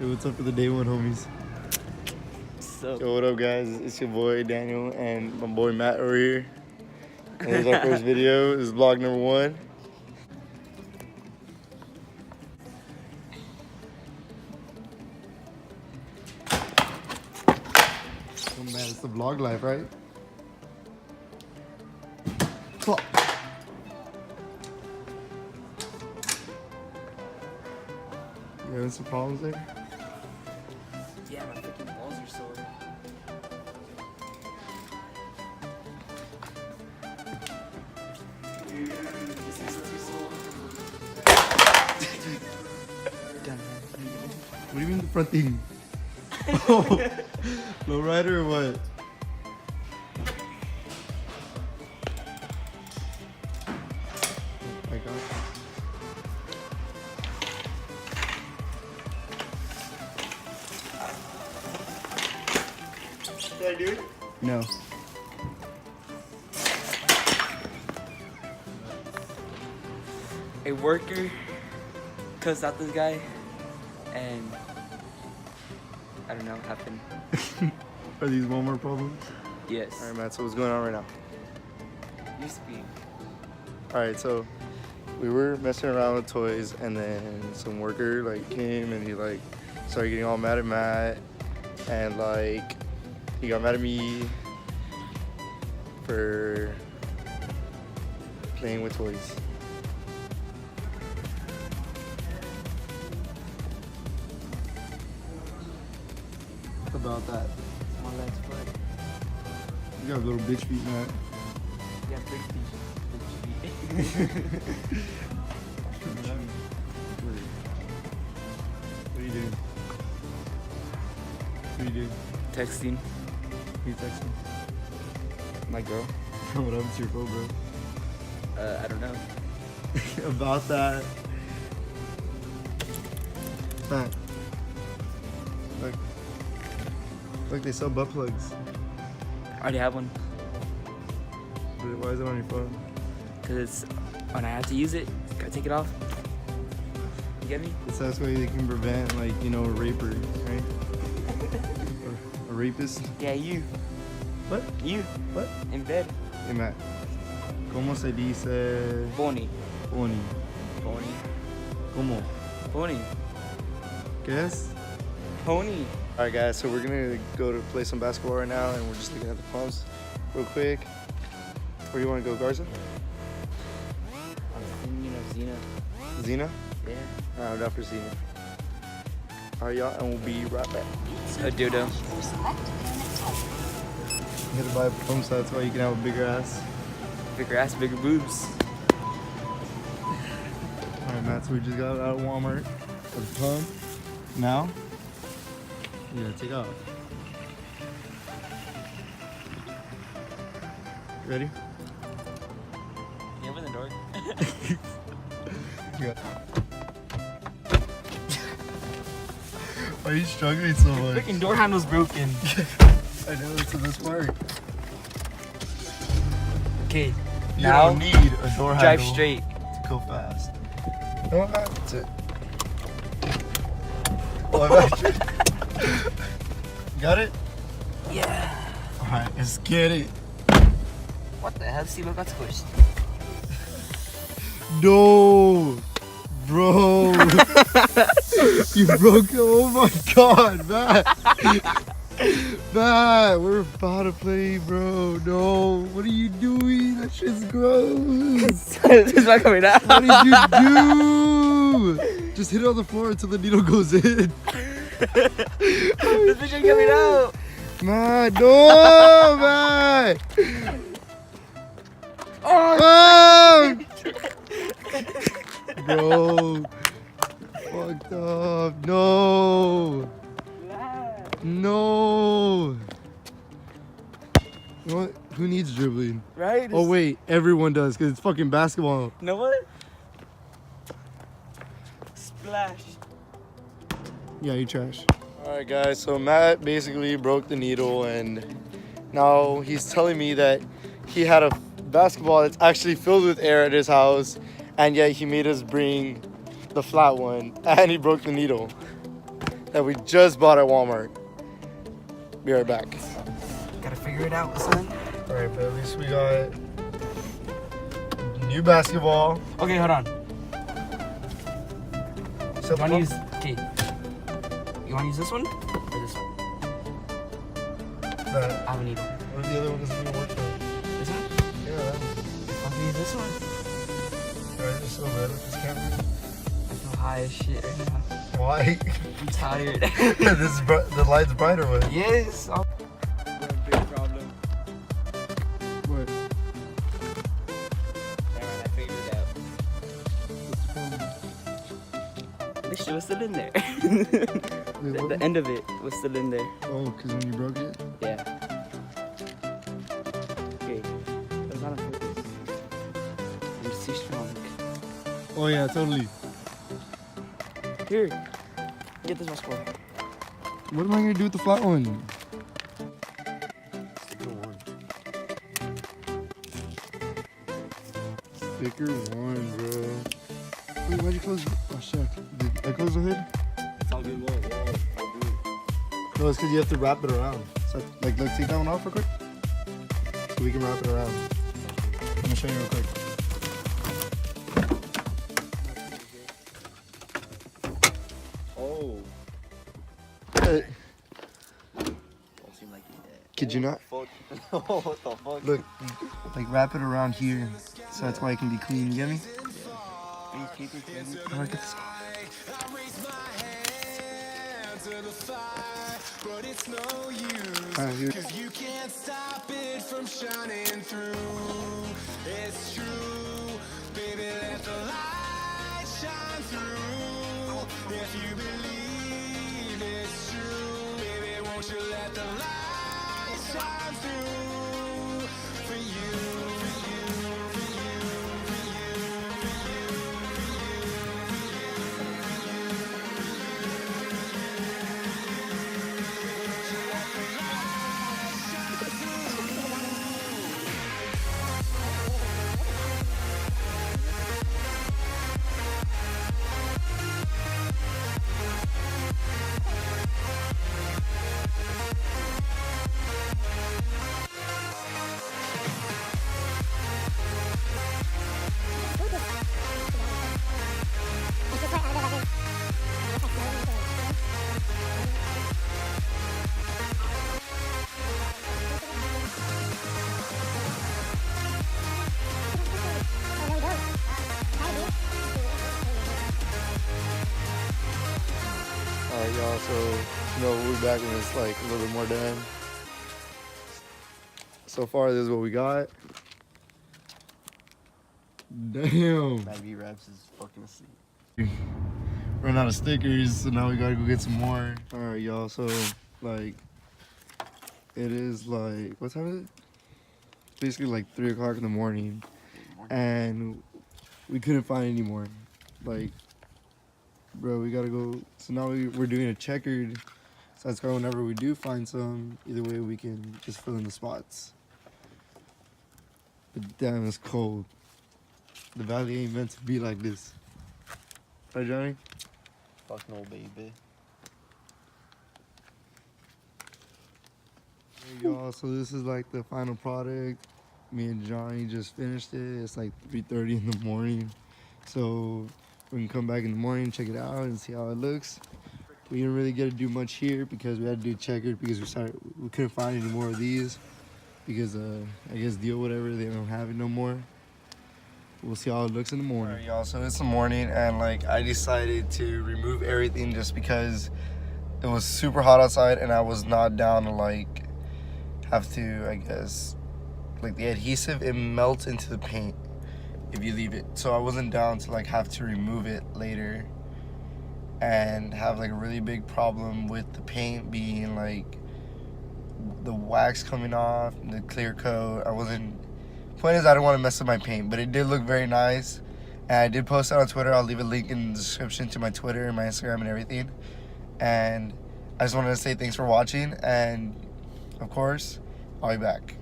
Hey, what's up for the day one, homies? So Yo, what up, guys? It's your boy Daniel and my boy Matt over here. And this is our first video. This is vlog number 1. Oh man, it's the vlog life, right? Clock. You having some problems there? yeah, my freaking balls are sore. This is too sore. What do you mean the front thing? Oh, low rider or what? Oh my god. Did I do it? No. A worker cussed out this guy, and I don't know what happened. Are these Walmart problems? Yes. Alright, Matt, so what's going on right now? You speak. Alright, so we were messing around with toys, and then some worker came and he started getting all mad at Matt, and he got mad at me for playing with toys. About that. My legs foot. You got a little bitch feet, Matt. Yeah, big feet. What are you doing? What are you doing? Texting Who you texting? my girl. What happened to your phone, bro? I don't know. About that. Matt. Look, they sell butt plugs. I already have one. Why is it on your phone? Cause it's when I have to use it, gotta take it off. You get me? It's that's way they can prevent, a raper, right? Or a rapist. Yeah, you. What? You. What? In bed. Hey, Matt. ¿Cómo se dice Pony. pony? Pony. ¿Cómo? Pony. ¿Qué es? Pony. Alright, guys, so we're gonna go to play some basketball right now, and we're just looking at the pumps real quick. Where do you want to go, Garza? I'm thinking of Xena. Xena? Yeah. I'm down for Xena. Alright, y'all, and we'll be right back. A dildo. You had to buy pumps, so that's why you can have a bigger ass. Bigger ass, bigger boobs. Alright, Matt, so we just got out of Walmart. The pump. Now, you gotta take off. Ready? You open the door? Yeah. Why are you struggling so much? Freaking door handle's broken. I know, it's the best part. Okay. You Now don't need a door handle drive straight. to go fast. No, that's it. Oh, I got you. Got it? Yeah. Alright, let's get it. What the hell? See what got squished. No! Bro! You broke it. Oh my god, Matt! Matt, we're about to play, bro. No, what are you doing? That shit's gross. It's not coming out. What did you do? Just hit it on the floor until the needle goes in. This bitch ain't coming out. Matt, no, Matt! Oh! Bro, fucked up. No. No. You know what? Who needs dribbling? Right? Oh wait, everyone does because it's fucking basketball. You know what? Splash. Yeah, you trash. All right, guys. So Matt basically broke the needle, and now he's telling me that he had a basketball that's actually filled with air at his house, and yet he made us bring the flat one, and he broke the needle. that we just bought at Walmart. Be right back. Gotta figure it out, son. All right, but at least we got new basketball. Okay, hold on. So You wanna use this one or this one? that. I have a needle. What if the other one doesn't even work though? This one? Yeah, that one. I'll use this one. Guys are so bad with this camera. I feel high as shit right now. Why? I'm tired. This is the light's brighter way. Yes. Big problem. What? Alright, I figured it out. This shit was still in there. The end of it was still in there. Oh, because when you broke it? Yeah. Okay. That's not a focus. I'm too strong. Oh yeah, totally. Here. Get this much for. What am I gonna do with the flat one? Sticker one, bro. Wait, why'd you close? Oh shit! Did I close the hood? It's all good. I'll do it. No, it's because you have to wrap it around. So, like, let's take that one off real quick. So we can wrap it around. I'm gonna show you real quick. Oh. Hey, Don't seem like you did. could you not? What the fuck? Look, like wrap it around here, so that's why it can be clean. You get me? Are you keeping clean? How do I get this off? Alright, here. You can't stop it from shining through. It's true, baby, let the light shine through. If you believe it's true, baby, won't you let the light shine through for you, for you, for you, for you, for Alright, y'all, so, we'll be back when it's like a little bit more done. So far, this is what we got. Damn. Maggie Raps is fucking asleep. Run out of stickers, so now we gotta go get some more. Alright, y'all, so, like, it is like, what time is it? Basically like 3 o'clock in the morning, and we couldn't find any more. Like, bro, we gotta go. So now we're doing a checkered, so that's why whenever we do find some, either way we can just fill in the spots. But damn, it's cold. The valley ain't meant to be like this. Right, Johnny? Fuck no, baby. Hey, y'all, so this is like the final product. Me and Johnny just finished it. It's like 3:30 in the morning. So we can come back in the morning, check it out, and see how it looks. We didn't really get to do much here because we had to do checkered because we couldn't find any more of these because I guess deal whatever, they don't have it no more. We'll see how it looks in the morning. Alright, y'all, so it's the morning and like I decided to remove everything just because it was super hot outside and I was not down to like have to, I guess, like the adhesive, it melts into the paint if you leave it. So I wasn't down to like have to remove it later and have like a really big problem with the paint being like the wax coming off and the clear coat. Point is I didn't want to mess up my paint, but it did look very nice. And I did post it on Twitter. I'll leave a link in the description to my Twitter and my Instagram and everything. And I just wanted to say thanks for watching, and of course, I'll be back.